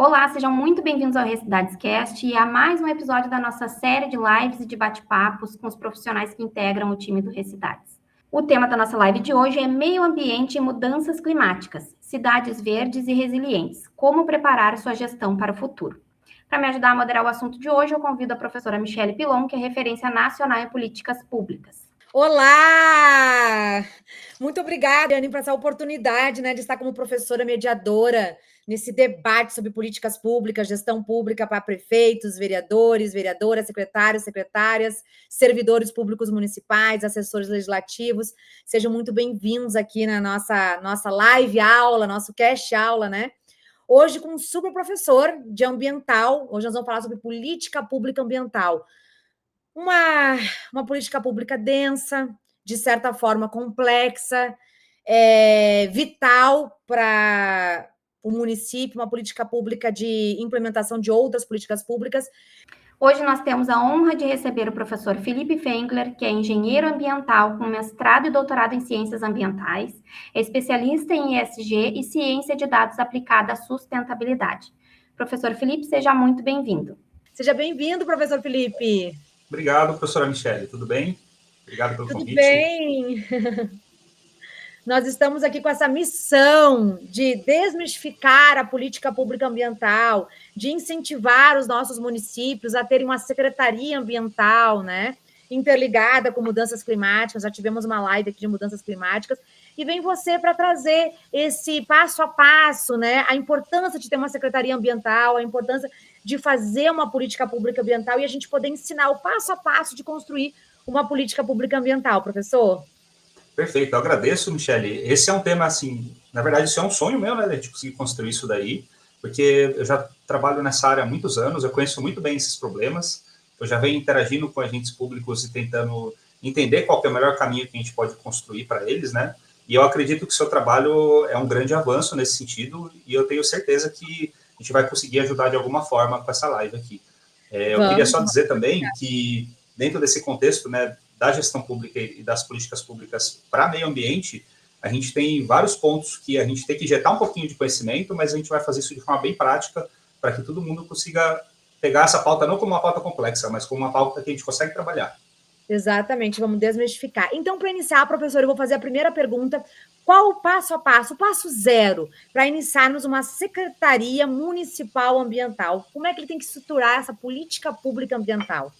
Olá, sejam muito bem-vindos ao ReCidadesCast e a mais um episódio da nossa série de lives e de bate-papos com os profissionais que integram o time do Recidades. O tema da nossa live de hoje é Meio Ambiente e Mudanças Climáticas, Cidades Verdes e Resilientes, como preparar sua gestão para o futuro. Para me ajudar a moderar o assunto de hoje, eu convido a professora Michele Pilon, que é referência nacional em políticas públicas. Olá! Muito obrigada, Anne, por essa oportunidade, de estar como professora mediadora nesse debate sobre políticas públicas, gestão pública para prefeitos, vereadores, vereadoras, secretários, secretárias, servidores públicos municipais, assessores legislativos. Sejam muito bem-vindos aqui na nossa live aula, nosso cast aula, Hoje com um super professor de ambiental. Hoje nós vamos falar sobre política pública ambiental. Uma política pública densa, de certa forma complexa, vital para o município, uma política pública de implementação de outras políticas públicas. Hoje nós temos a honra de receber o professor Felipe Fengler, que é engenheiro ambiental com mestrado e doutorado em ciências ambientais, é especialista em ESG e ciência de dados aplicada à sustentabilidade. Professor Felipe, seja muito bem-vindo. Seja bem-vindo, professor Felipe. Obrigado, professora Michele. Tudo bem? Obrigado pelo convite. Tudo bem. Nós estamos aqui com essa missão de desmistificar a política pública ambiental, de incentivar os nossos municípios a terem uma secretaria ambiental, interligada com mudanças climáticas. Já tivemos uma live aqui de mudanças climáticas. E vem você para trazer esse passo a passo, a importância de ter uma secretaria ambiental, a importância de fazer uma política pública ambiental e a gente poder ensinar o passo a passo de construir uma política pública ambiental, professor. Perfeito, eu agradeço, Michele. Esse é um tema, assim, na verdade, isso é um sonho meu, de conseguir construir isso daí, porque eu já trabalho nessa área há muitos anos, eu conheço muito bem esses problemas, eu já venho interagindo com agentes públicos e tentando entender qual que é o melhor caminho que a gente pode construir para eles, E eu acredito que o seu trabalho é um grande avanço nesse sentido, e eu tenho certeza que a gente vai conseguir ajudar de alguma forma com essa live aqui. Eu queria só dizer também que, dentro desse contexto, da gestão pública e das políticas públicas para meio ambiente, a gente tem vários pontos que a gente tem que injetar um pouquinho de conhecimento, mas a gente vai fazer isso de forma bem prática, para que todo mundo consiga pegar essa pauta não como uma pauta complexa, mas como uma pauta que a gente consegue trabalhar. Exatamente, vamos desmistificar. Então, para iniciar, professor, eu vou fazer a primeira pergunta. Qual o passo a passo, o passo zero, para iniciarmos uma secretaria municipal ambiental? Como é que ele tem que estruturar essa política pública ambiental?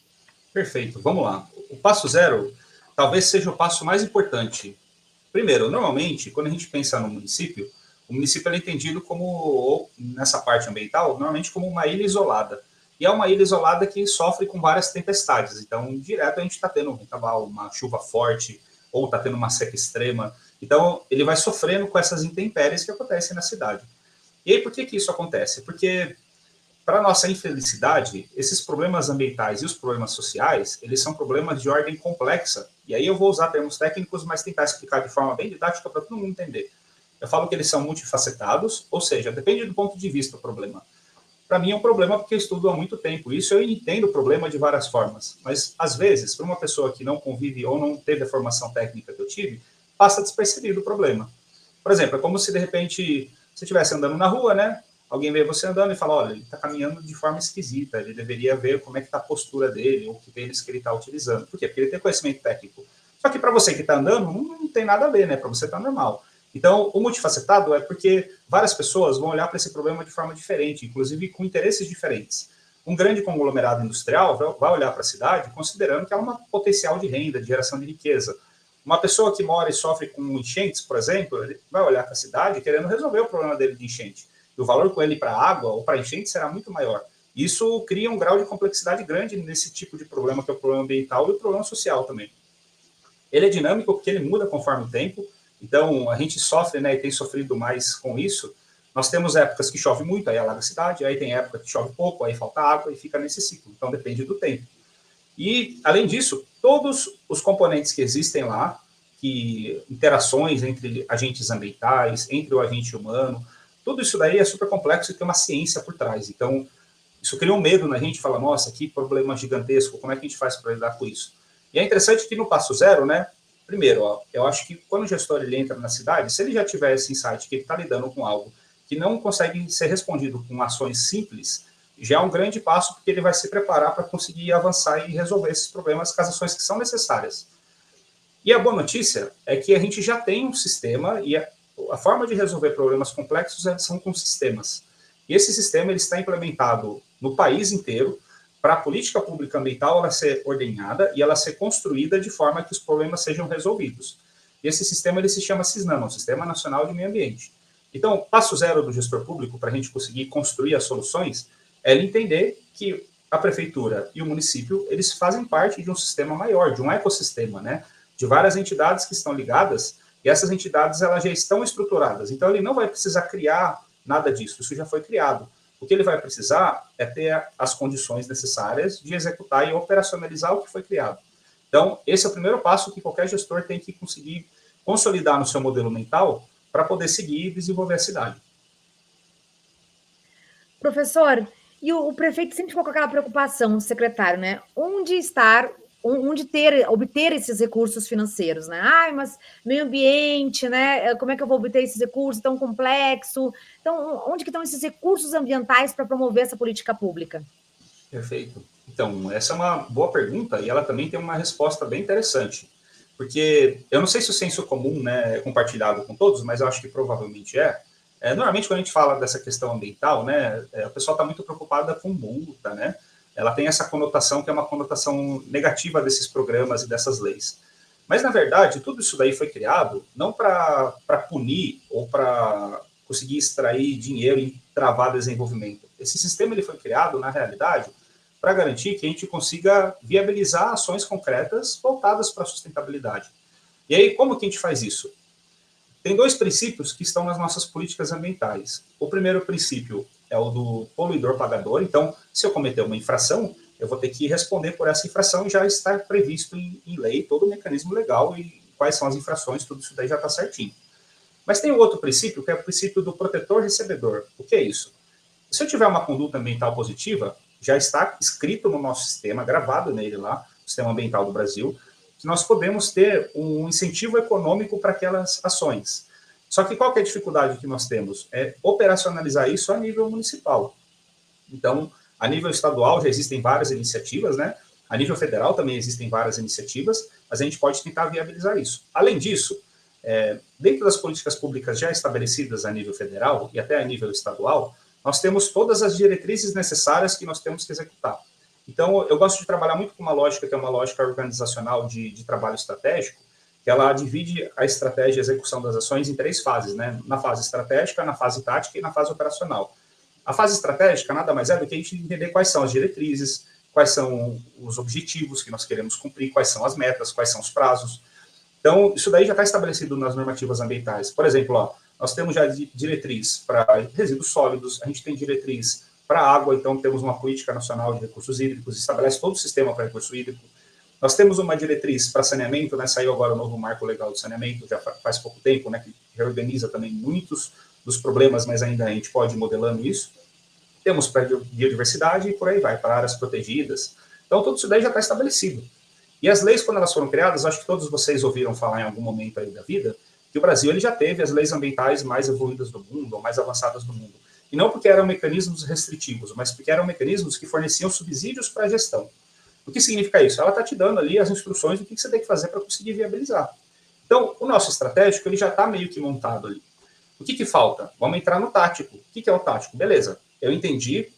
Perfeito, vamos lá. O passo zero talvez seja o passo mais importante. Primeiro, normalmente, quando a gente pensa no município, o município é entendido como, nessa parte ambiental, normalmente como uma ilha isolada. E é uma ilha isolada que sofre com várias tempestades. Então, direto a gente está tendo um vendaval, uma chuva forte, ou está tendo uma seca extrema. Então, ele vai sofrendo com essas intempéries que acontecem na cidade. E aí, por que isso acontece? Porque, para nossa infelicidade, esses problemas ambientais e os problemas sociais, eles são problemas de ordem complexa. E aí eu vou usar termos técnicos, mas tentar explicar de forma bem didática para todo mundo entender. Eu falo que eles são multifacetados, ou seja, depende do ponto de vista do problema. Para mim é um problema porque eu estudo há muito tempo. Isso eu entendo o problema de várias formas. Mas, às vezes, para uma pessoa que não convive ou não teve a formação técnica que eu tive, passa despercebido o problema. Por exemplo, é como se, de repente, você estivesse andando na rua, Alguém vê você andando e fala, olha, ele está caminhando de forma esquisita, ele deveria ver como é que está a postura dele, ou que tênis que ele está utilizando. Por quê? Porque ele tem conhecimento técnico. Só que para você que está andando, não tem nada a ver, Para você está normal. Então, o multifacetado é porque várias pessoas vão olhar para esse problema de forma diferente, inclusive com interesses diferentes. Um grande conglomerado industrial vai olhar para a cidade considerando que ela é uma potencial de renda, de geração de riqueza. Uma pessoa que mora e sofre com enchentes, por exemplo, ele vai olhar para a cidade querendo resolver o problema dele de enchente. E o valor com ele para água ou para enchente será muito maior. Isso cria um grau de complexidade grande nesse tipo de problema, que é o problema ambiental e o problema social também. Ele é dinâmico porque ele muda conforme o tempo. Então, a gente sofre, e tem sofrido mais com isso. Nós temos épocas que chove muito, aí alaga a cidade, aí tem época que chove pouco, aí falta água e fica nesse ciclo. Então, depende do tempo. E, além disso, todos os componentes que existem lá, que interações entre agentes ambientais, entre o agente humano, tudo isso daí é super complexo e tem uma ciência por trás. Então, isso cria um medo na gente, fala, nossa, que problema gigantesco, como é que a gente faz para lidar com isso? E é interessante que no passo zero, Primeiro, eu acho que quando o gestor ele entra na cidade, se ele já tiver esse insight que ele está lidando com algo que não consegue ser respondido com ações simples, já é um grande passo, porque ele vai se preparar para conseguir avançar e resolver esses problemas com as ações que são necessárias. E a boa notícia é que a gente já tem um sistema, e a forma de resolver problemas complexos são com sistemas. E esse sistema ele está implementado no país inteiro, para a política pública ambiental ela ser ordenhada e ela ser construída de forma que os problemas sejam resolvidos. E esse sistema ele se chama SISNAMA, o Sistema Nacional de Meio Ambiente. Então, o passo zero do gestor público para a gente conseguir construir as soluções é ele entender que a prefeitura e o município eles fazem parte de um sistema maior, de um ecossistema, né? De várias entidades que estão ligadas, e essas entidades elas já estão estruturadas. Então, ele não vai precisar criar nada disso, isso já foi criado. O que ele vai precisar é ter as condições necessárias de executar e operacionalizar o que foi criado. Então, esse é o primeiro passo que qualquer gestor tem que conseguir consolidar no seu modelo mental para poder seguir e desenvolver a cidade. Professor, e o prefeito sempre ficou com aquela preocupação, o secretário, né? Obter esses recursos financeiros, né? Ai, mas meio ambiente, né? Como é que eu vou obter esses recursos tão complexo? Então, onde que estão esses recursos ambientais para promover essa política pública? Perfeito. Então, essa é uma boa pergunta e ela também tem uma resposta bem interessante. Porque eu não sei se o senso comum, né, é compartilhado com todos, mas eu acho que provavelmente é. Normalmente, quando a gente fala dessa questão ambiental, né, a pessoa está muito preocupada com multa, né? Ela tem essa conotação que é uma conotação negativa desses programas e dessas leis. Mas, na verdade, tudo isso daí foi criado não para punir ou para conseguir extrair dinheiro e travar desenvolvimento. Esse sistema ele foi criado, na realidade, para garantir que a gente consiga viabilizar ações concretas voltadas para a sustentabilidade. E aí, como que a gente faz isso? Tem dois princípios que estão nas nossas políticas ambientais. O primeiro princípio é o do poluidor pagador. Então, se eu cometer uma infração, eu vou ter que responder por essa infração e já está previsto em lei todo o mecanismo legal e quais são as infrações, tudo isso daí já está certinho. Mas tem um outro princípio, que é o princípio do protetor-recebedor. O que é isso? Se eu tiver uma conduta ambiental positiva, já está escrito no nosso sistema, gravado nele lá, o Sistema Ambiental do Brasil, que nós podemos ter um incentivo econômico para aquelas ações. Só que qual que é a dificuldade que nós temos? É operacionalizar isso a nível municipal. Então, a nível estadual já existem várias iniciativas, né? A nível federal também existem várias iniciativas, mas a gente pode tentar viabilizar isso. Além disso, dentro das políticas públicas já estabelecidas a nível federal e até a nível estadual, nós temos todas as diretrizes necessárias que nós temos que executar. Então, eu gosto de trabalhar muito com uma lógica que é uma lógica organizacional de trabalho estratégico, que ela divide a estratégia e a execução das ações em 3 fases, né? Na fase estratégica, na fase tática e na fase operacional. A fase estratégica nada mais é do que a gente entender quais são as diretrizes, quais são os objetivos que nós queremos cumprir, quais são as metas, quais são os prazos. Então, isso daí já está estabelecido nas normativas ambientais. Por exemplo, ó, nós temos já diretriz para resíduos sólidos, a gente tem diretriz para água, então temos uma política nacional de recursos hídricos, estabelece todo o sistema para recurso hídrico. Nós temos uma diretriz para saneamento, né? Saiu agora o novo marco legal de saneamento, já faz pouco tempo, né? Que reorganiza também muitos dos problemas, mas ainda a gente pode ir modelando isso. Temos para biodiversidade e por aí vai, para áreas protegidas. Então, tudo isso daí já está estabelecido. E as leis, quando elas foram criadas, acho que todos vocês ouviram falar em algum momento aí da vida, que o Brasil ele já teve as leis ambientais mais evoluídas do mundo, ou mais avançadas do mundo. E não porque eram mecanismos restritivos, mas porque eram mecanismos que forneciam subsídios para a gestão. O que significa isso? Ela está te dando ali as instruções do que você tem que fazer para conseguir viabilizar. Então, o nosso estratégico ele já está meio que montado ali. O que falta? Vamos entrar no tático. O que é o tático? Beleza, eu entendi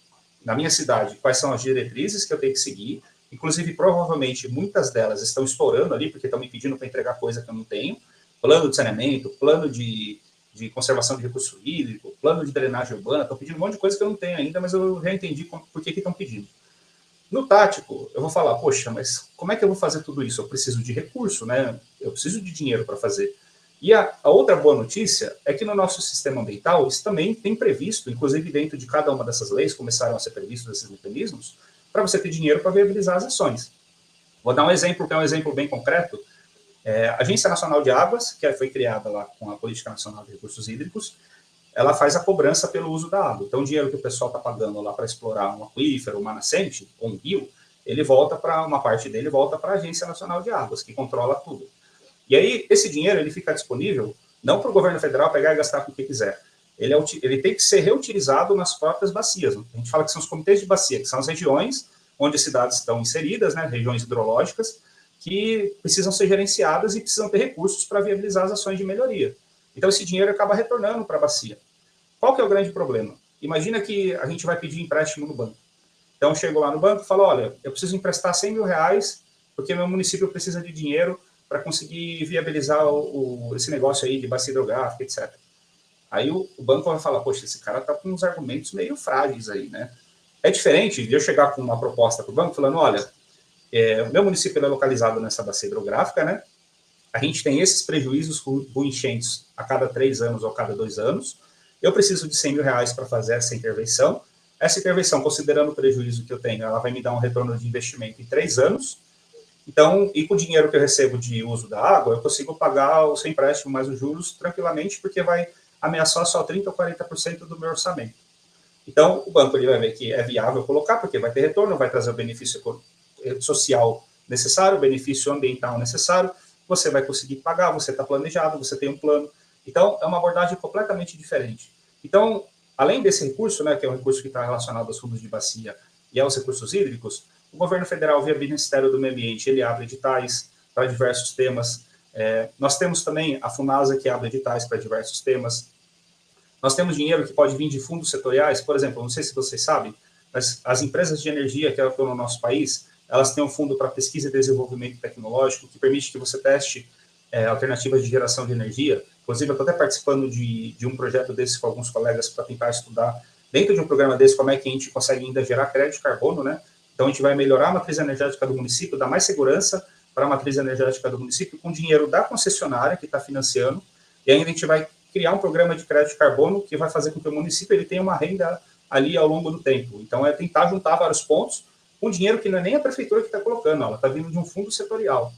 na minha cidade quais são as diretrizes que eu tenho que seguir, inclusive provavelmente muitas delas estão estourando ali, porque estão me pedindo para entregar coisa que eu não tenho, plano de saneamento, plano de conservação de recurso hídrico, plano de drenagem urbana, estão pedindo um monte de coisa que eu não tenho ainda, mas eu já entendi por que estão pedindo. No tático, eu vou falar, poxa, mas como é que eu vou fazer tudo isso? Eu preciso de recurso, né? Eu preciso de dinheiro para fazer. E a outra boa notícia é que no nosso sistema ambiental, isso também tem previsto, inclusive dentro de cada uma dessas leis, começaram a ser previstos esses mecanismos, para você ter dinheiro para viabilizar as ações. Vou dar um exemplo, que é um exemplo bem concreto. A Agência Nacional de Águas, que foi criada lá com a Política Nacional de Recursos Hídricos, ela faz a cobrança pelo uso da água. Então, o dinheiro que o pessoal está pagando lá para explorar um aquífero, uma nascente, ou um rio, ele volta para, uma parte dele volta para a Agência Nacional de Águas, que controla tudo. E aí, esse dinheiro, ele fica disponível, não para o governo federal pegar e gastar com o que quiser, ele tem que ser reutilizado nas próprias bacias. A gente fala que são os comitês de bacia, que são as regiões onde as cidades estão inseridas, né, regiões hidrológicas, que precisam ser gerenciadas e precisam ter recursos para viabilizar as ações de melhoria. Então, esse dinheiro acaba retornando para a bacia. Qual que é o grande problema? Imagina que a gente vai pedir empréstimo no banco. Então, eu chego lá no banco e falo, olha, eu preciso emprestar 100 mil reais porque meu município precisa de dinheiro para conseguir viabilizar esse negócio aí de bacia hidrográfica, etc. Aí o banco vai falar, poxa, esse cara está com uns argumentos meio frágeis aí, né? É diferente de eu chegar com uma proposta para o banco falando, olha, o meu município é localizado nessa bacia hidrográfica, né? A gente tem esses prejuízos com enchentes a cada 3 anos ou a cada 2 anos. Eu preciso de 100 mil reais para fazer essa intervenção. Essa intervenção, considerando o prejuízo que eu tenho, ela vai me dar um retorno de investimento em 3 anos. Então, e com o dinheiro que eu recebo de uso da água, eu consigo pagar o seu empréstimo mais os juros tranquilamente, porque vai ameaçar só 30% ou 40% do meu orçamento. Então, o banco ele vai ver que é viável colocar, porque vai ter retorno, vai trazer o benefício social necessário, o benefício ambiental necessário, você vai conseguir pagar, você está planejado, você tem um plano. Então, é uma abordagem completamente diferente. Então, além desse recurso, né, que é um recurso que está relacionado aos fundos de bacia e aos recursos hídricos, o governo federal, via Ministério do Meio Ambiente, ele abre editais para diversos temas. Nós temos também a FUNASA, que abre editais para diversos temas. Nós temos dinheiro que pode vir de fundos setoriais, por exemplo, não sei se vocês sabem, mas as empresas de energia que atuam no nosso país, elas têm um fundo para pesquisa e desenvolvimento tecnológico que permite que você teste alternativas de geração de energia. Inclusive, eu estou até participando de um projeto desse com alguns colegas para tentar estudar, dentro de um programa desse, como é que a gente consegue ainda gerar crédito de carbono, né? Então, a gente vai melhorar a matriz energética do município, dar mais segurança para a matriz energética do município com dinheiro da concessionária que está financiando, e ainda a gente vai criar um programa de crédito de carbono que vai fazer com que o município ele tenha uma renda ali ao longo do tempo. Então, é tentar juntar vários pontos com dinheiro que não é nem a prefeitura que está colocando, ela está vindo de um fundo setorial.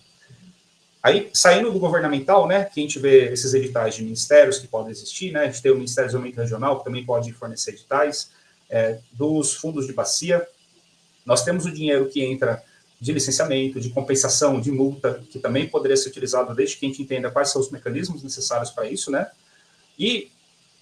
Aí, saindo do governamental, né, que a gente vê esses editais de ministérios que podem existir, né, a gente tem o Ministério do Desenvolvimento Regional, que também pode fornecer editais, dos fundos de bacia. Nós temos o dinheiro que entra de licenciamento, de compensação, de multa, que também poderia ser utilizado desde que a gente entenda quais são os mecanismos necessários para isso, né? E,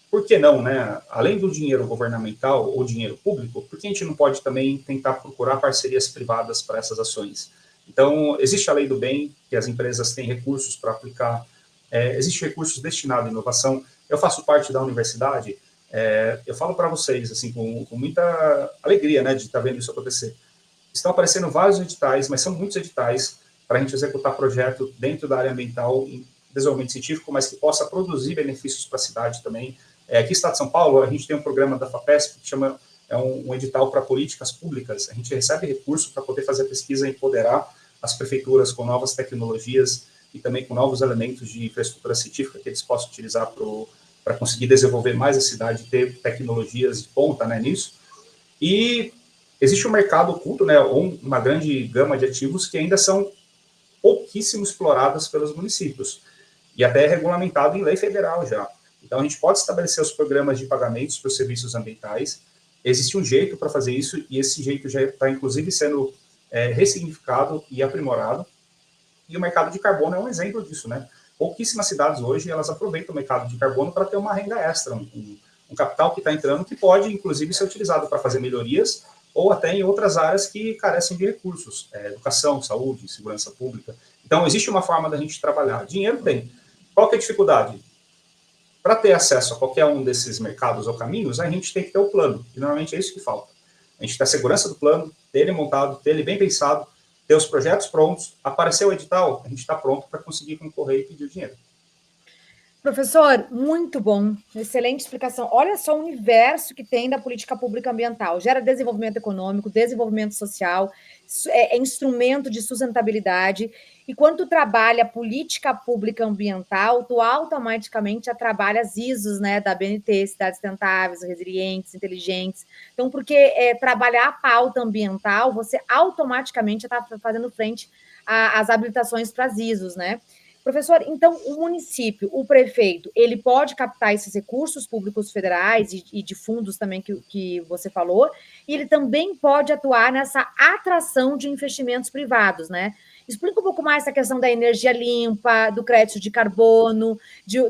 por que não, né? Além do dinheiro governamental ou dinheiro público, por que a gente não pode também tentar procurar parcerias privadas para essas ações? Então, existe a lei do bem, que as empresas têm recursos para aplicar, existe recursos destinados à inovação. Eu faço parte da universidade, eu falo para vocês, assim, com muita alegria, né, de estar vendo isso acontecer. Estão aparecendo vários editais, mas são muitos editais para a gente executar projeto dentro da área ambiental, em desenvolvimento científico, mas que possa produzir benefícios para a cidade também. Aqui no estado de São Paulo, a gente tem um programa da FAPESP que chama um edital para políticas públicas. A gente recebe recurso para poder fazer pesquisa e empoderar as prefeituras com novas tecnologias e também com novos elementos de infraestrutura científica que eles possam utilizar para conseguir desenvolver mais a cidade, ter tecnologias de ponta, né, nisso. E existe um mercado oculto, né, ou uma grande gama de ativos que ainda são pouquíssimo exploradas pelos municípios, e até é regulamentado em lei federal já. Então, a gente pode estabelecer os programas de pagamentos para os serviços ambientais, existe um jeito para fazer isso, e esse jeito já está, inclusive, sendo ressignificado e aprimorado, e o mercado de carbono é um exemplo disso, né? Pouquíssimas cidades hoje, elas aproveitam o mercado de carbono para ter uma renda extra, um capital que está entrando, que pode, inclusive, ser utilizado para fazer melhorias, ou até em outras áreas que carecem de recursos, educação, saúde, segurança pública. Então, existe uma forma da gente trabalhar. Dinheiro tem. Qual que é a dificuldade? Para ter acesso a qualquer um desses mercados ou caminhos, a gente tem que ter o plano, e normalmente é isso que falta. A gente tem a segurança do plano, ter ele montado, ter ele bem pensado, ter os projetos prontos, aparecer o edital, a gente está pronto para conseguir concorrer e pedir o dinheiro. Professor, muito bom, excelente explicação. Olha só o universo que tem da política pública ambiental. Gera desenvolvimento econômico, desenvolvimento social, é instrumento de sustentabilidade. E quando tu trabalha política pública ambiental, tu automaticamente já trabalha as ISOs, né, da BNT, cidades sustentáveis, resilientes, inteligentes. Então, porque trabalhar a pauta ambiental, você automaticamente já está fazendo frente às habilitações para as ISOs, né? Professor, então o município, o prefeito, ele pode captar esses recursos públicos federais e de fundos também que você falou, e ele também pode atuar nessa atração de investimentos privados, né? Explica um pouco mais essa questão da energia limpa, do crédito de carbono,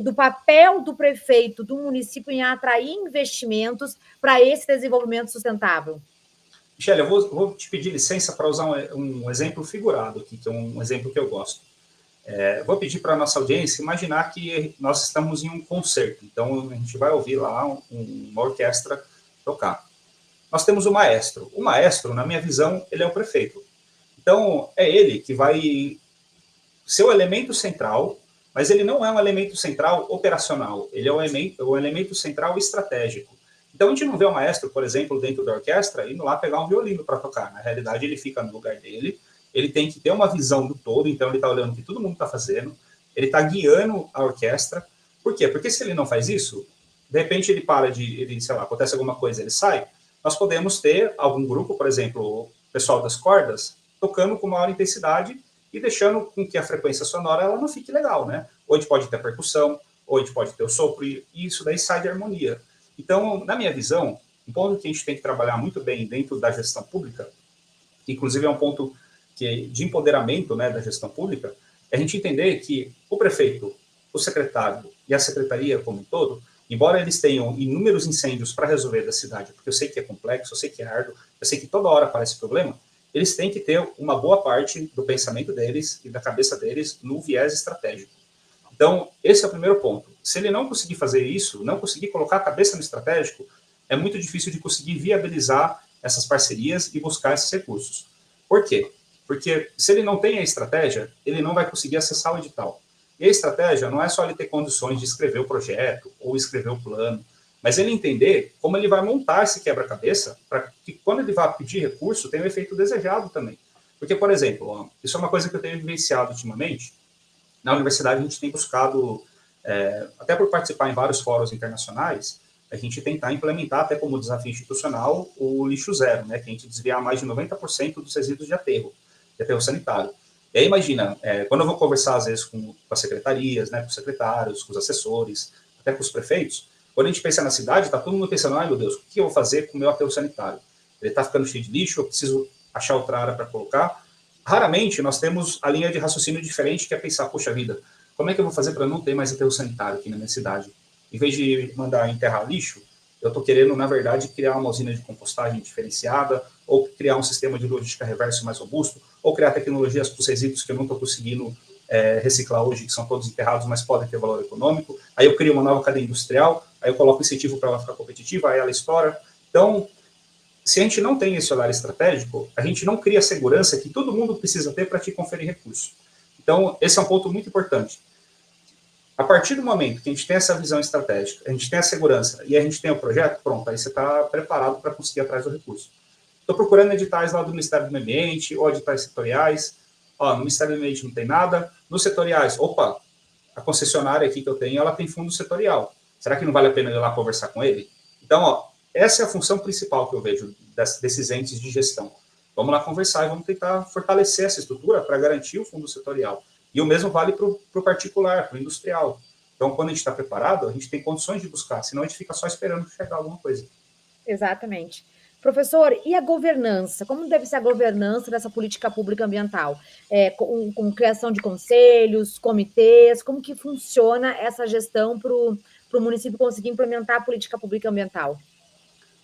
do papel do prefeito, do município em atrair investimentos para esse desenvolvimento sustentável. Michele, eu vou te pedir licença para usar um exemplo figurado aqui, que é um exemplo que eu gosto. Vou pedir para a nossa audiência imaginar que nós estamos em um concerto. Então, a gente vai ouvir lá uma orquestra tocar. Nós temos o maestro. O maestro, na minha visão, ele é o prefeito. Então, é ele que vai ser o elemento central, mas ele não é um elemento central operacional. Ele é um elemento central estratégico. Então, a gente não vê o maestro, por exemplo, dentro da orquestra, indo lá pegar um violino para tocar. Na realidade, ele fica no lugar dele, ele tem que ter uma visão do todo, então ele está olhando o que todo mundo está fazendo, ele está guiando a orquestra. Por quê? Porque se ele não faz isso, de repente ele para sei lá, acontece alguma coisa, ele sai, nós podemos ter algum grupo, por exemplo, o pessoal das cordas, tocando com maior intensidade e deixando com que a frequência sonora ela não fique legal, né? Ou a gente pode ter percussão, ou a gente pode ter o sopro, e isso daí sai de harmonia. Então, na minha visão, um ponto que a gente tem que trabalhar muito bem dentro da gestão pública, que inclusive é um ponto de empoderamento, né, da gestão pública, é a gente entender que o prefeito, o secretário e a secretaria como um todo, embora eles tenham inúmeros incêndios para resolver da cidade, porque eu sei que é complexo, eu sei que é árduo, eu sei que toda hora aparece problema, eles têm que ter uma boa parte do pensamento deles e da cabeça deles no viés estratégico. Então, esse é o primeiro ponto. Se ele não conseguir fazer isso, não conseguir colocar a cabeça no estratégico, é muito difícil de conseguir viabilizar essas parcerias e buscar esses recursos. Por quê? Porque se ele não tem a estratégia, ele não vai conseguir acessar o edital. E a estratégia não é só ele ter condições de escrever o projeto ou escrever o plano, mas ele entender como ele vai montar esse quebra-cabeça para que quando ele vai pedir recurso, tenha o efeito desejado também. Porque, por exemplo, isso é uma coisa que eu tenho vivenciado ultimamente. Na universidade, a gente tem buscado, até por participar em vários fóruns internacionais, a gente tentar implementar, até como desafio institucional, o lixo zero, né, que a gente desviar mais de 90% dos resíduos de aterro sanitário. E aí, imagina, quando eu vou conversar, às vezes, com as secretarias, né, com os secretários, com os assessores, até com os prefeitos, quando a gente pensa na cidade, está todo mundo pensando, ai meu Deus, o que eu vou fazer com o meu aterro sanitário? Ele está ficando cheio de lixo, eu preciso achar outra área para colocar. Raramente nós temos a linha de raciocínio diferente, que é pensar, poxa vida, como é que eu vou fazer para não ter mais aterro sanitário aqui na minha cidade? Em vez de mandar enterrar lixo, eu estou querendo, na verdade, criar uma usina de compostagem diferenciada, ou criar um sistema de logística reverso mais robusto, ou criar tecnologias para os resíduos que eu não estou conseguindo reciclar hoje, que são todos enterrados, mas podem ter valor econômico. Aí eu crio uma nova cadeia industrial, aí eu coloco incentivo para ela ficar competitiva, aí ela estoura. Então, se a gente não tem esse olhar estratégico, a gente não cria a segurança que todo mundo precisa ter para te conferir recurso. Então, esse é um ponto muito importante. A partir do momento que a gente tem essa visão estratégica, a gente tem a segurança e a gente tem o projeto, pronto, aí você está preparado para conseguir atrás do recurso. Estou procurando editais lá do Ministério do Meio Ambiente ou editais setoriais. No Ministério do Meio Ambiente não tem nada. Nos setoriais, opa, a concessionária aqui que eu tenho, ela tem fundo setorial. Será que não vale a pena eu ir lá conversar com ele? Então, essa é a função principal que eu vejo desses entes de gestão. Vamos lá conversar e vamos tentar fortalecer essa estrutura para garantir o fundo setorial. E o mesmo vale para o particular, para o industrial. Então, quando a gente está preparado, a gente tem condições de buscar, senão a gente fica só esperando chegar alguma coisa. Exatamente. Professor, e a governança? Como deve ser a governança dessa política pública ambiental? Com criação de conselhos, comitês, como que funciona essa gestão para o município conseguir implementar a política pública ambiental?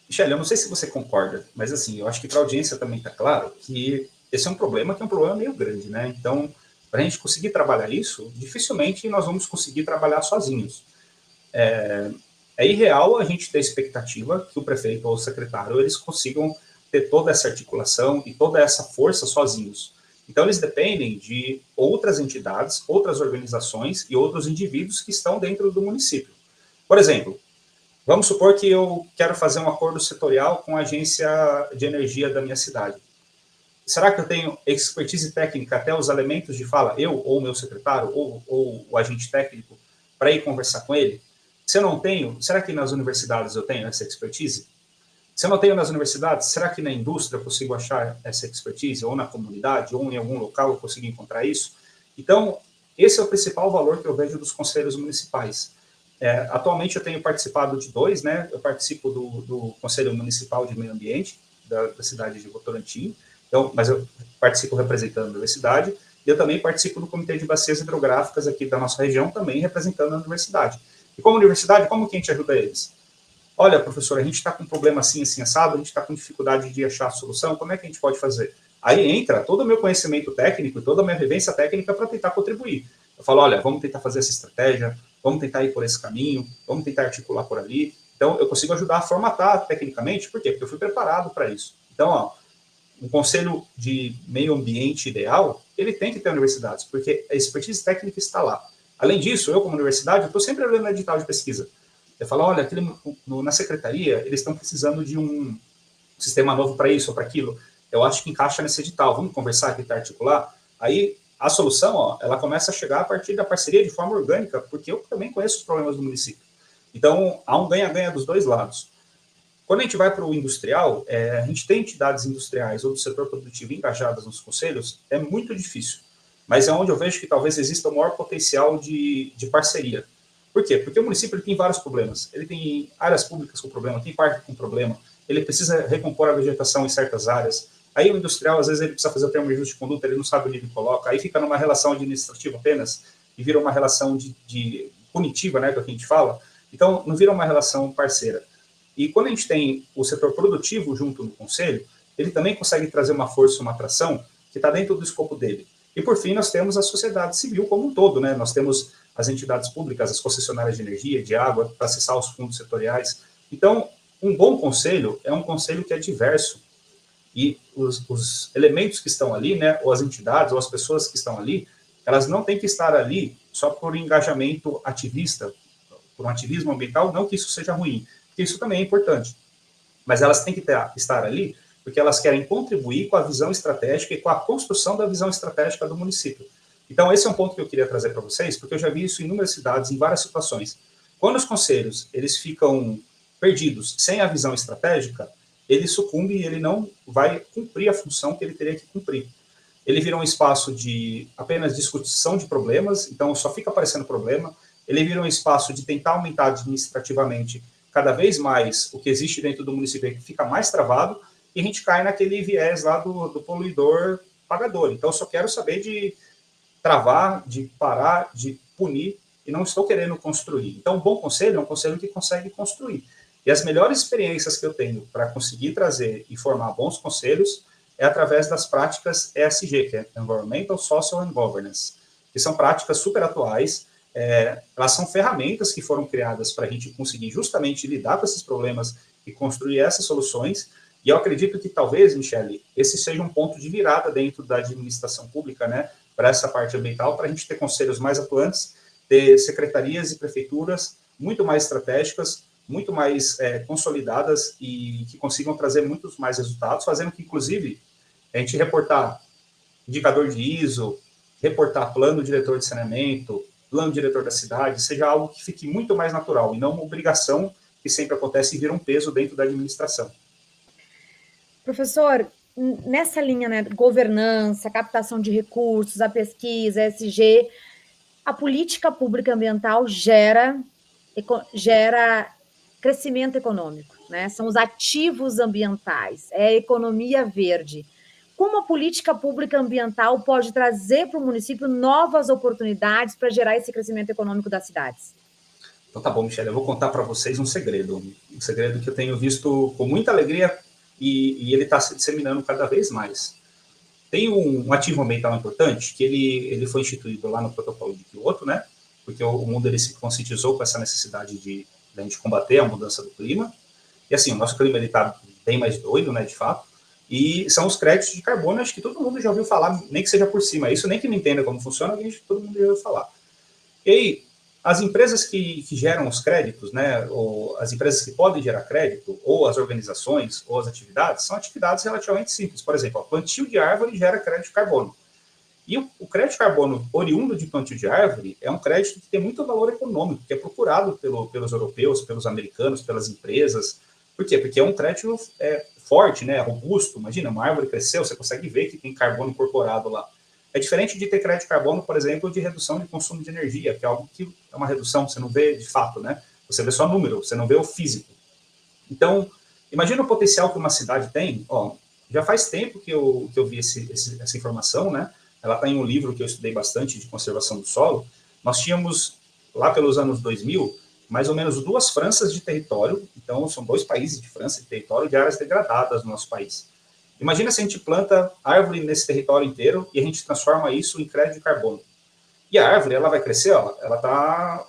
Michele, eu não sei se você concorda, mas assim, eu acho que para a audiência também está claro que esse é um problema que é um problema meio grande, né? Então, para a gente conseguir trabalhar isso, dificilmente nós vamos conseguir trabalhar sozinhos. É irreal a gente ter expectativa que o prefeito ou o secretário eles consigam ter toda essa articulação e toda essa força sozinhos. Então, eles dependem de outras entidades, outras organizações e outros indivíduos que estão dentro do município. Por exemplo, vamos supor que eu quero fazer um acordo setorial com a agência de energia da minha cidade. Será que eu tenho expertise técnica até os elementos de fala, eu ou o meu secretário ou o agente técnico, para ir conversar com ele? Se eu não tenho, será que nas universidades eu tenho essa expertise? Se eu não tenho nas universidades, será que na indústria eu consigo achar essa expertise? Ou na comunidade, ou em algum local eu consigo encontrar isso? Então, esse é o principal valor que eu vejo dos conselhos municipais. Atualmente eu tenho participado de dois, né? Eu participo do Conselho Municipal de Meio Ambiente da cidade de Votorantim, então, mas eu participo representando a universidade, e eu também participo do Comitê de Bacias Hidrográficas aqui da nossa região, também representando a universidade. E como universidade, como que a gente ajuda eles? Olha, professor, a gente está com um problema assim, assim, assado, a gente está com dificuldade de achar a solução, como é que a gente pode fazer? Aí entra todo o meu conhecimento técnico e toda a minha vivência técnica para tentar contribuir. Eu falo, olha, vamos tentar fazer essa estratégia, vamos tentar ir por esse caminho, vamos tentar articular por ali. Então, eu consigo ajudar a formatar tecnicamente, por quê? Porque eu fui preparado para isso. Então, ó, um conselho de meio ambiente ideal, ele tem que ter universidades, porque a expertise técnica está lá. Além disso, eu como universidade, eu estou sempre olhando no edital de pesquisa. Eu falo, olha, na secretaria, eles estão precisando de um sistema novo para isso ou para aquilo. Eu acho que encaixa nesse edital, vamos conversar, tentar articular. Aí, a solução, ó, ela começa a chegar a partir da parceria de forma orgânica, porque eu também conheço os problemas do município. Então, há um ganha-ganha dos dois lados. Quando a gente vai para o industrial, a gente tem entidades industriais ou do setor produtivo engajadas nos conselhos, é muito difícil. Mas é onde eu vejo que talvez exista o maior potencial de parceria. Por quê? Porque o município ele tem vários problemas. Ele tem áreas públicas com problema, tem parque com problema, ele precisa recompor a vegetação em certas áreas. Aí o industrial, às vezes, ele precisa fazer o termo de ajuste de conduta, ele não sabe onde ele coloca, aí fica numa relação administrativa apenas, e vira uma relação de punitiva, né, que é o que a gente fala. Então, não vira uma relação parceira. E quando a gente tem o setor produtivo junto no conselho, ele também consegue trazer uma força, uma atração que está dentro do escopo dele. E, por fim, nós temos a sociedade civil como um todo, né? Nós temos as entidades públicas, as concessionárias de energia, de água, para acessar os fundos setoriais. Então, um bom conselho é um conselho que é diverso. E os elementos que estão ali, né, ou as entidades, ou as pessoas que estão ali, elas não têm que estar ali só por engajamento ativista, por um ativismo ambiental, não que isso seja ruim, porque isso também é importante. Mas elas têm que estar ali porque elas querem contribuir com a visão estratégica e com a construção da visão estratégica do município. Então, esse é um ponto que eu queria trazer para vocês, porque eu já vi isso em inúmeras cidades, em várias situações. Quando os conselhos eles ficam perdidos sem a visão estratégica, ele sucumbe e ele não vai cumprir a função que ele teria que cumprir. Ele vira um espaço de apenas discussão de problemas, então só fica aparecendo problema. Ele vira um espaço de tentar aumentar administrativamente cada vez mais o que existe dentro do município, que fica mais travado, e a gente cai naquele viés lá do poluidor pagador. Então, eu só quero saber de travar, de parar, de punir, e não estou querendo construir. Então, um bom conselho é um conselho que consegue construir. E as melhores experiências que eu tenho para conseguir trazer e formar bons conselhos é através das práticas ESG, que é Environmental, Social and Governance, que são práticas super atuais. Elas são ferramentas que foram criadas para a gente conseguir justamente lidar com esses problemas e construir essas soluções. E eu acredito que talvez, Michele, esse seja um ponto de virada dentro da administração pública, né, para essa parte ambiental, para a gente ter conselhos mais atuantes, ter secretarias e prefeituras muito mais estratégicas, muito mais consolidadas e que consigam trazer muitos mais resultados, fazendo que, inclusive, a gente reportar indicador de ISO, reportar plano diretor de saneamento, plano diretor da cidade, seja algo que fique muito mais natural e não uma obrigação que sempre acontece e vira um peso dentro da administração. Professor, nessa linha, né, governança, captação de recursos, a pesquisa, ESG, a política pública ambiental gera crescimento econômico, né? São os ativos ambientais, é a economia verde. Como a política pública ambiental pode trazer para o município novas oportunidades para gerar esse crescimento econômico das cidades? Então tá bom, Michele, eu vou contar para vocês um segredo que eu tenho visto com muita alegria e ele está se disseminando cada vez mais. Tem um ativo ambiental importante que ele foi instituído lá no protocolo de Kyoto, né? Porque o mundo ele se conscientizou com essa necessidade de a gente combater a mudança do clima. E assim, o nosso clima ele está bem mais doido, né, de fato. E são os créditos de carbono, acho que todo mundo já ouviu falar, nem que seja por cima. Isso nem que não entenda como funciona, todo mundo já ouviu falar. E aí, as empresas que geram os créditos, né, ou as empresas que podem gerar crédito, ou as organizações, ou as atividades, são atividades relativamente simples. Por exemplo, o plantio de árvore gera crédito de carbono. E o crédito de carbono oriundo de plantio de árvore é um crédito que tem muito valor econômico, que é procurado pelos europeus, pelos americanos, pelas empresas. Por quê? Porque é um crédito forte, né, robusto. Imagina, uma árvore cresceu, você consegue ver que tem carbono incorporado lá. É diferente de ter crédito de carbono, por exemplo, de redução de consumo de energia, que é algo que é uma redução, você não vê de fato, né? Você vê só número, você não vê o físico. Então, imagina o potencial que uma cidade tem. Ó, já faz tempo que eu vi essa informação, né? ela está em um livro que eu estudei bastante de conservação do solo. Nós tínhamos, lá pelos anos 2000, mais ou menos 2 Franças de território, então são 2 países de França de território de áreas degradadas no nosso país. Imagina se a gente planta árvore nesse território inteiro e a gente transforma isso em crédito de carbono. E a árvore, ela vai crescer, ó, ela está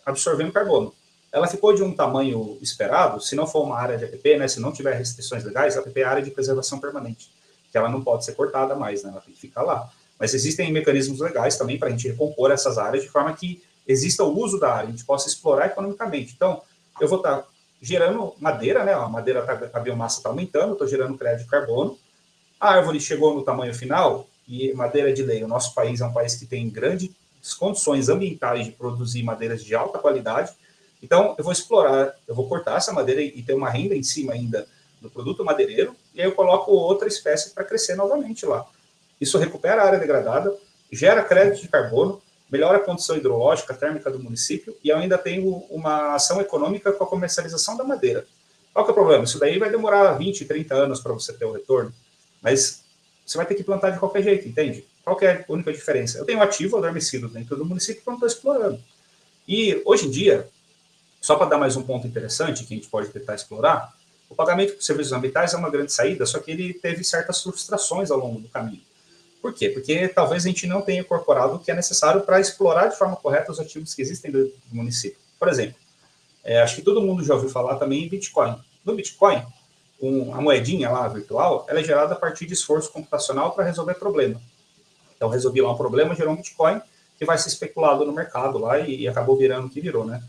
absorvendo carbono. Ela ficou de um tamanho esperado, se não for uma área de APP, né, se não tiver restrições legais, a APP é a área de preservação permanente, que ela não pode ser cortada mais, né, ela tem que ficar lá. Mas existem mecanismos legais também para a gente recompor essas áreas de forma que exista o uso da área, a gente possa explorar economicamente. Então, eu vou estar gerando madeira, né, a madeira, a biomassa está aumentando, estou gerando crédito de carbono, a árvore chegou no tamanho final, e madeira de lei, o nosso país é um país que tem grandes condições ambientais de produzir madeiras de alta qualidade, então eu vou explorar, eu vou cortar essa madeira e ter uma renda em cima ainda do produto madeireiro, e aí eu coloco outra espécie para crescer novamente lá. Isso recupera a área degradada, gera crédito de carbono, melhora a condição hidrológica, térmica do município, e eu ainda tenho uma ação econômica com a comercialização da madeira. Qual que é o problema? Isso daí vai demorar 20, 30 anos para você ter o retorno, mas você vai ter que plantar de qualquer jeito, entende? Qual que é a única diferença? Eu tenho um ativo adormecido dentro do município que eu não estou explorando. E, hoje em dia, só para dar mais um ponto interessante que a gente pode tentar explorar, o pagamento por serviços ambientais é uma grande saída, só que ele teve certas frustrações ao longo do caminho. Por quê? Porque talvez a gente não tenha incorporado o que é necessário para explorar de forma correta os ativos que existem do município. Por exemplo, acho que todo mundo já ouviu falar também em Bitcoin. No Bitcoin, a moedinha lá virtual, ela é gerada a partir de esforço computacional para resolver problema. Então, resolvi lá um problema, gerou um Bitcoin que vai ser especulado no mercado lá e acabou virando o que virou, né?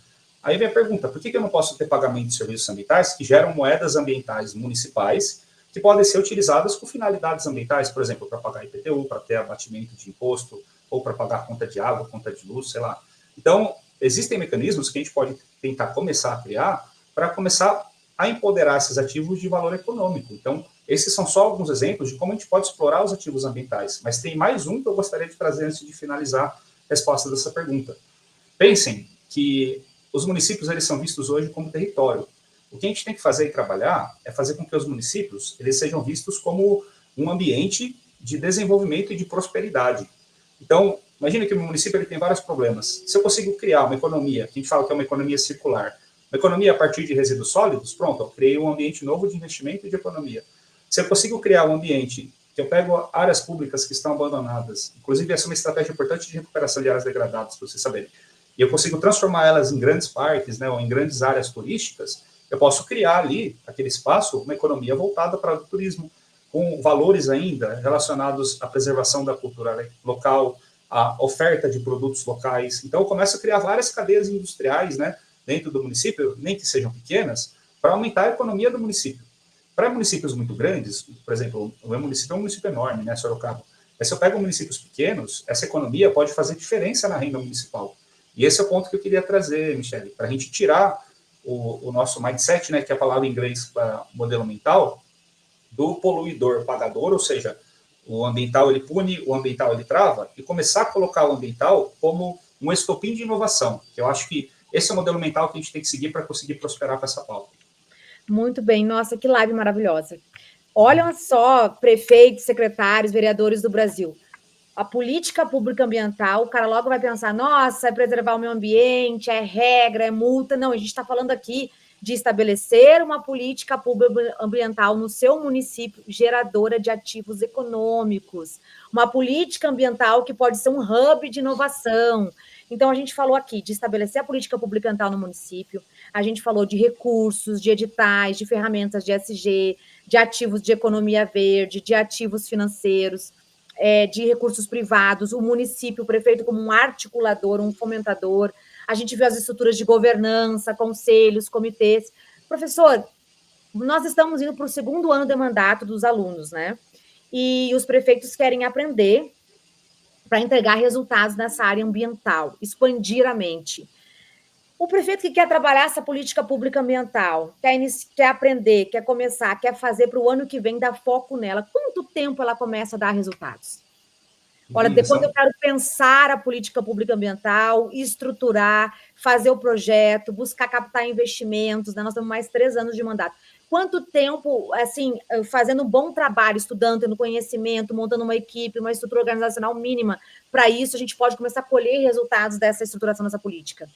Aí vem a pergunta, por que eu não posso ter pagamento de serviços ambientais que geram moedas ambientais municipais que podem ser utilizadas com finalidades ambientais, por exemplo, para pagar IPTU, para ter abatimento de imposto, ou para pagar conta de água, conta de luz, sei lá. Então, existem mecanismos que a gente pode tentar começar a criar para começar a empoderar esses ativos de valor econômico. Então, esses são só alguns exemplos de como a gente pode explorar os ativos ambientais. Mas tem mais um que eu gostaria de trazer antes de finalizar a resposta dessa pergunta. Pensem que os municípios eles são vistos hoje como território. O que a gente tem que fazer e trabalhar é fazer com que os municípios eles sejam vistos como um ambiente de desenvolvimento e de prosperidade. Então, imagina que o município ele tem vários problemas. Se eu consigo criar uma economia, que a gente fala que é uma economia circular, uma economia a partir de resíduos sólidos, pronto, eu criei um ambiente novo de investimento e de economia. Se eu consigo criar um ambiente que eu pego áreas públicas que estão abandonadas, inclusive essa é uma estratégia importante de recuperação de áreas degradadas, para vocês saberem, e eu consigo transformar elas em grandes parques, né, ou em grandes áreas turísticas, eu posso criar ali, aquele espaço, uma economia voltada para o turismo, com valores ainda relacionados à preservação da cultura local, à oferta de produtos locais. Então, eu começo a criar várias cadeias industriais, né, dentro do município, nem que sejam pequenas, para aumentar a economia do município. Para municípios muito grandes, por exemplo, o meu município é um município enorme, né, Sorocaba, mas se eu pego municípios pequenos, essa economia pode fazer diferença na renda municipal. E esse é o ponto que eu queria trazer, Michele, para a gente tirar o nosso mindset, né, que é a palavra em inglês para modelo mental, do poluidor pagador, ou seja, o ambiental ele pune, o ambiental ele trava, e começar a colocar o ambiental como um estopim de inovação, que eu acho que esse é o modelo mental que a gente tem que seguir para conseguir prosperar com essa pauta. Muito bem, nossa, que live maravilhosa. Olha só, prefeitos, secretários, vereadores do Brasil. A política pública ambiental, o cara logo vai pensar, nossa, é preservar o meio ambiente, é regra, é multa. Não, a gente está falando aqui de estabelecer uma política pública ambiental no seu município geradora de ativos econômicos, uma política ambiental que pode ser um hub de inovação. Então, a gente falou aqui de estabelecer a política pública ambiental no município, a gente falou de recursos, de editais, de ferramentas de ESG, de ativos de economia verde, de ativos financeiros, de recursos privados, o município, o prefeito como um articulador, um fomentador. A gente viu as estruturas de governança, conselhos, comitês. Professor, nós estamos indo para o 2º ano de mandato dos alunos, né? E os prefeitos querem aprender para entregar resultados nessa área ambiental, expandir a mente. O prefeito que quer trabalhar essa política pública ambiental, quer aprender, quer começar, quer fazer para o ano que vem, dar foco nela. Quanto tempo ela começa a dar resultados? Olha, depois eu quero pensar a política pública ambiental, estruturar, fazer o projeto, buscar captar investimentos, né? Nós temos mais 3 anos de mandato. quanto tempo, assim, fazendo um bom trabalho, estudando, tendo conhecimento, montando uma equipe, uma estrutura organizacional mínima, para isso a gente pode começar a colher resultados dessa estruturação dessa política?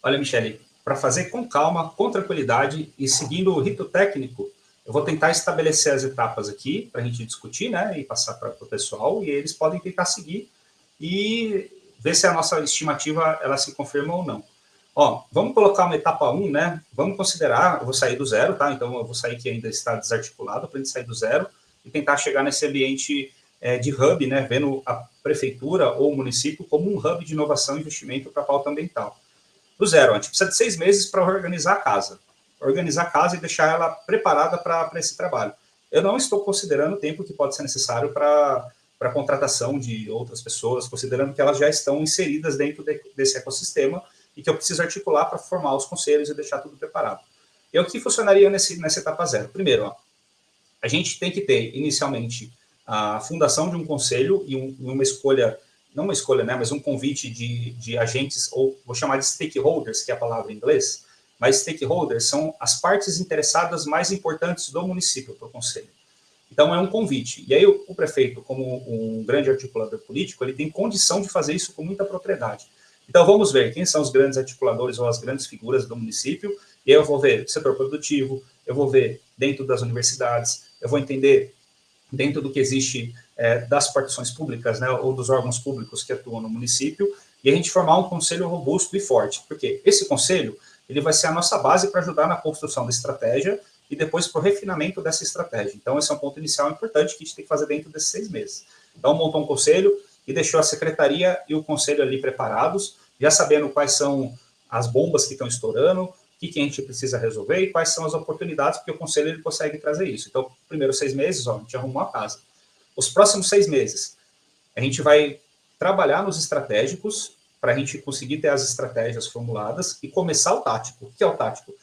Olha, Michele, para fazer com calma, com tranquilidade e seguindo o rito técnico, eu vou tentar estabelecer as etapas aqui para a gente discutir, né, e passar para o pessoal, e eles podem tentar seguir e ver se a nossa estimativa ela se confirma ou não. Ó, vamos colocar uma etapa 1, né? Vamos considerar, eu vou sair do zero, tá? Então eu vou sair que ainda está desarticulado, para a gente sair do zero e tentar chegar nesse ambiente de hub, né? Vendo a prefeitura ou o município como um hub de inovação e investimento para a pauta ambiental. Do zero, a gente precisa de 6 meses para organizar a casa. Organizar a casa e deixar ela preparada para esse trabalho. Eu não estou considerando o tempo que pode ser necessário para a contratação de outras pessoas, considerando que elas já estão inseridas dentro desse ecossistema e que eu preciso articular para formar os conselhos e deixar tudo preparado. E o que funcionaria nessa etapa zero? Primeiro, ó, a gente tem que ter, inicialmente, a fundação de um conselho e uma escolha, não uma escolha, né, mas um convite de agentes, ou vou chamar de stakeholders, que é a palavra em inglês, mas stakeholders são as partes interessadas mais importantes do município para o conselho. Então, é um convite. E aí, o prefeito, como um grande articulador político, ele tem condição de fazer isso com muita propriedade. Então, vamos ver quem são os grandes articuladores ou as grandes figuras do município, e aí eu vou ver setor produtivo, eu vou ver dentro das universidades, eu vou entender dentro do que existe das partições públicas, né, ou dos órgãos públicos que atuam no município, e a gente formar um conselho robusto e forte, porque esse conselho ele vai ser a nossa base para ajudar na construção da estratégia e depois para o refinamento dessa estratégia. Então, esse é um ponto inicial importante que a gente tem que fazer dentro desses 6 meses. Então, montou um conselho e deixou a secretaria e o conselho ali preparados, já sabendo quais são as bombas que estão estourando, o que a gente precisa resolver e quais são as oportunidades, porque o conselho ele consegue trazer isso. Então, primeiros 6 meses, ó, a gente arrumou a casa. Os próximos 6 meses, a gente vai trabalhar nos estratégicos, para a gente conseguir ter as estratégias formuladas e começar o tático. O que é o tático?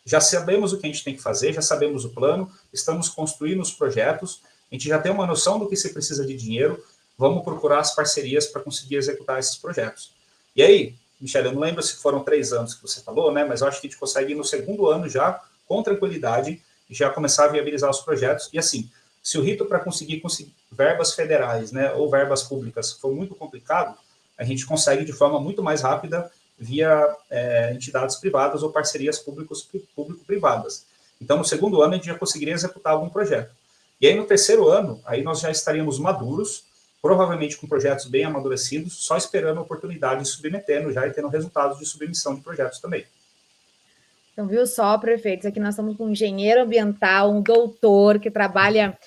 Já sabemos o que a gente tem que fazer, já sabemos o plano, estamos construindo os projetos, a gente já tem uma noção do que se precisa de dinheiro, vamos procurar as parcerias para conseguir executar esses projetos. E aí, Michele, eu não lembro se foram 3 anos que você falou, né? Mas eu acho que a gente consegue ir no segundo ano já, com tranquilidade, e já começar a viabilizar os projetos. E assim, se o rito para conseguir verbas federais, né, ou verbas públicas for muito complicado, a gente consegue de forma muito mais rápida via entidades privadas ou parcerias público-privadas. Então, no segundo ano, a gente já conseguiria executar algum projeto. E aí, no terceiro ano, aí nós já estaríamos maduros, provavelmente com projetos bem amadurecidos, só esperando a oportunidade de submetendo já e tendo resultados de submissão de projetos também. Então, viu só, prefeitos, aqui nós estamos com um engenheiro ambiental, um doutor que trabalha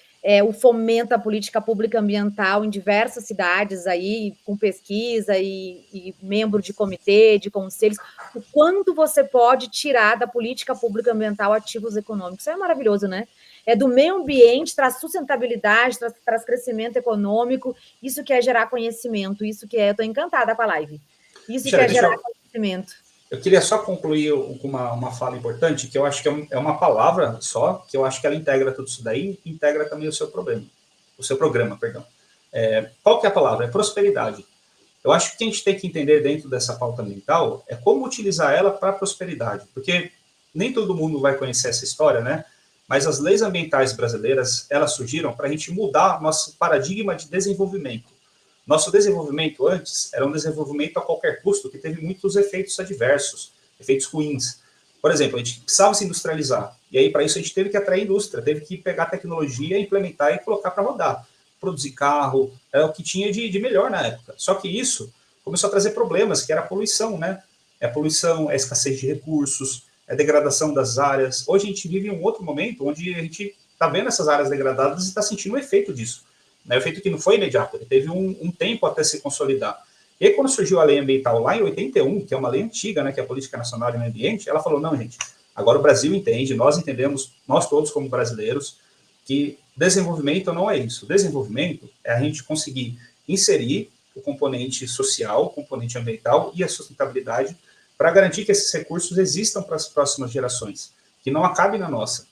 o fomento à política pública ambiental em diversas cidades aí, com pesquisa e membro de comitê, de conselhos. O quanto você pode tirar da política pública ambiental ativos econômicos? Isso é maravilhoso, né? É do meio ambiente, traz sustentabilidade, traz crescimento econômico, isso que é gerar conhecimento, isso que é... Eu estou encantada com a live. Isso que é gerar conhecimento. Eu queria só concluir com uma fala importante, que eu acho que é uma palavra só, que eu acho que ela integra tudo isso daí, e integra também o seu programa, perdão. Qual que é a palavra? É prosperidade. Eu acho que o que a gente tem que entender dentro dessa pauta ambiental é como utilizar ela para a prosperidade, porque nem todo mundo vai conhecer essa história, né? Mas as leis ambientais brasileiras, elas surgiram para a gente mudar nosso paradigma de desenvolvimento. Nosso desenvolvimento antes era um desenvolvimento a qualquer custo que teve muitos efeitos adversos, efeitos ruins. Por exemplo, a gente precisava se industrializar, e aí para isso a gente teve que atrair indústria, teve que pegar tecnologia, implementar e colocar para rodar. Produzir carro, era o que tinha de melhor na época. Só que isso começou a trazer problemas, que era a poluição, né? É a poluição, é a escassez de recursos, é a degradação das áreas. Hoje a gente vive um outro momento onde a gente está vendo essas áreas degradadas e está sentindo o efeito disso. O efeito que não foi imediato, ele teve um tempo até se consolidar. E aí, quando surgiu a lei ambiental lá em 81, que é uma lei antiga, né, que é a Política Nacional de Meio Ambiente, ela falou, não, gente, agora o Brasil entende, nós entendemos, nós todos como brasileiros, que desenvolvimento não é isso. Desenvolvimento é a gente conseguir inserir o componente social, o componente ambiental e a sustentabilidade para garantir que esses recursos existam para as próximas gerações, que não acabe na nossa.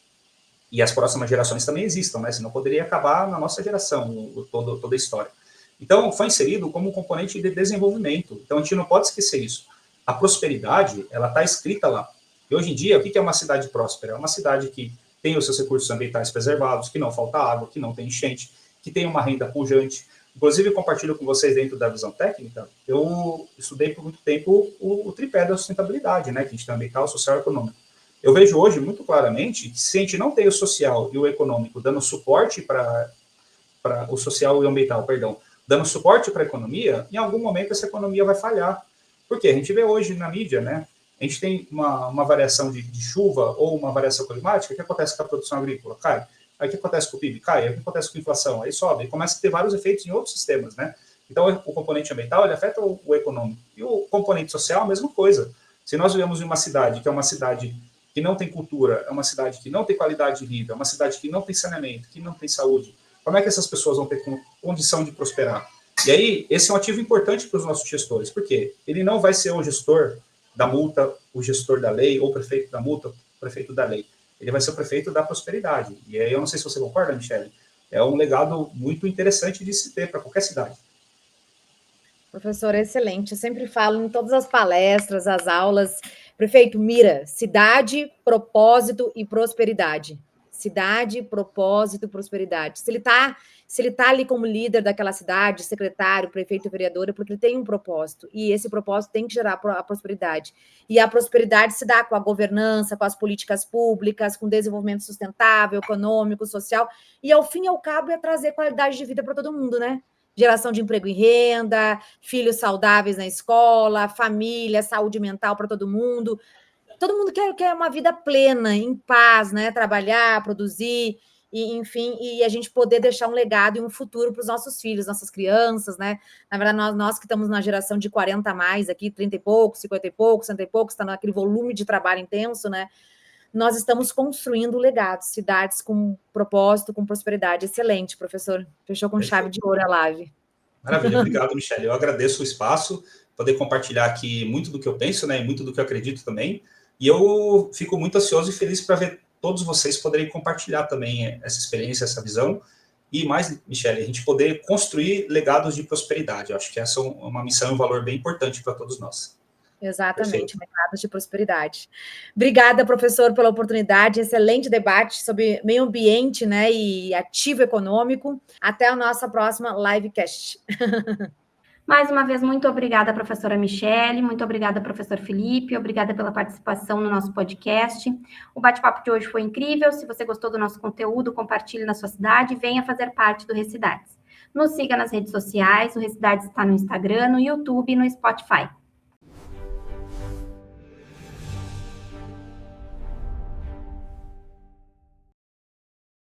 E as próximas gerações também existam, né? Senão poderia acabar na nossa geração, toda a história. Então, foi inserido como um componente de desenvolvimento. Então, a gente não pode esquecer isso. A prosperidade, ela está escrita lá. E hoje em dia, o que é uma cidade próspera? É uma cidade que tem os seus recursos ambientais preservados, que não falta água, que não tem enchente, que tem uma renda pujante. Inclusive, eu compartilho com vocês dentro da visão técnica, eu estudei por muito tempo o tripé da sustentabilidade, né, que a gente tem ambiental, social e econômico. Eu vejo hoje muito claramente que se a gente não tem o social e o econômico dando suporte para o social e o ambiental, perdão, dando suporte para a economia, em algum momento essa economia vai falhar. Por quê? A gente vê hoje na mídia, né, a gente tem uma variação de chuva ou uma variação climática, o que acontece com a produção agrícola? Cai. Aí o que acontece com o PIB? Cai. Aí o que acontece com a inflação? Aí sobe. Aí começa a ter vários efeitos em outros sistemas, né? Então, o componente ambiental, ele afeta o econômico. E o componente social, a mesma coisa. Se nós vivemos em uma cidade que é uma cidade que não tem cultura, é uma cidade que não tem qualidade de vida, é uma cidade que não tem saneamento, que não tem saúde, como é que essas pessoas vão ter condição de prosperar? E aí, esse é um ativo importante para os nossos gestores. Por quê? Ele não vai ser o gestor da multa, o gestor da lei, ou o prefeito da multa, o prefeito da lei. Ele vai ser o prefeito da prosperidade. E aí, eu não sei se você concorda, Michele, é um legado muito interessante de se ter para qualquer cidade. Professor, excelente. Eu sempre falo em todas as palestras, as aulas, prefeito, mira, cidade, propósito e prosperidade. Cidade, propósito e prosperidade. Se ele tá ali como líder daquela cidade, secretário, prefeito, vereador, é porque ele tem um propósito. E esse propósito tem que gerar a prosperidade. E a prosperidade se dá com a governança, com as políticas públicas, com o desenvolvimento sustentável, econômico, social. E, ao fim e ao cabo, é trazer qualidade de vida para todo mundo, né? Geração de emprego e renda, filhos saudáveis na escola, família, saúde mental para todo mundo. Todo mundo quer uma vida plena, em paz, né? Trabalhar, produzir, e, enfim, e a gente poder deixar um legado e um futuro para os nossos filhos, nossas crianças, né? Na verdade, nós que estamos na geração de 40 a mais aqui, 30 e poucos, 50 e poucos, 60 e poucos, está naquele volume de trabalho intenso, né? Nós estamos construindo legados, cidades com propósito, com prosperidade. Excelente, professor. Fechou com chave de ouro a live. Maravilha, obrigado, Michele. Eu agradeço o espaço, poder compartilhar aqui muito do que eu penso, né, e muito do que eu acredito também. E eu fico muito ansioso e feliz para ver todos vocês poderem compartilhar também essa experiência, essa visão. E mais, Michele, a gente poder construir legados de prosperidade. Eu acho que essa é uma missão e um valor bem importante para todos nós. Exatamente, legados de prosperidade. Obrigada, professor, pela oportunidade, excelente debate sobre meio ambiente, né, e ativo econômico. Até a nossa próxima livecast. Mais uma vez, muito obrigada, professora Michele, muito obrigada, professor Felipe, obrigada pela participação no nosso podcast. O bate-papo de hoje foi incrível. Se você gostou do nosso conteúdo, compartilhe na sua cidade e venha fazer parte do Recidades. Nos siga nas redes sociais, o Recidades está no Instagram, no YouTube e no Spotify.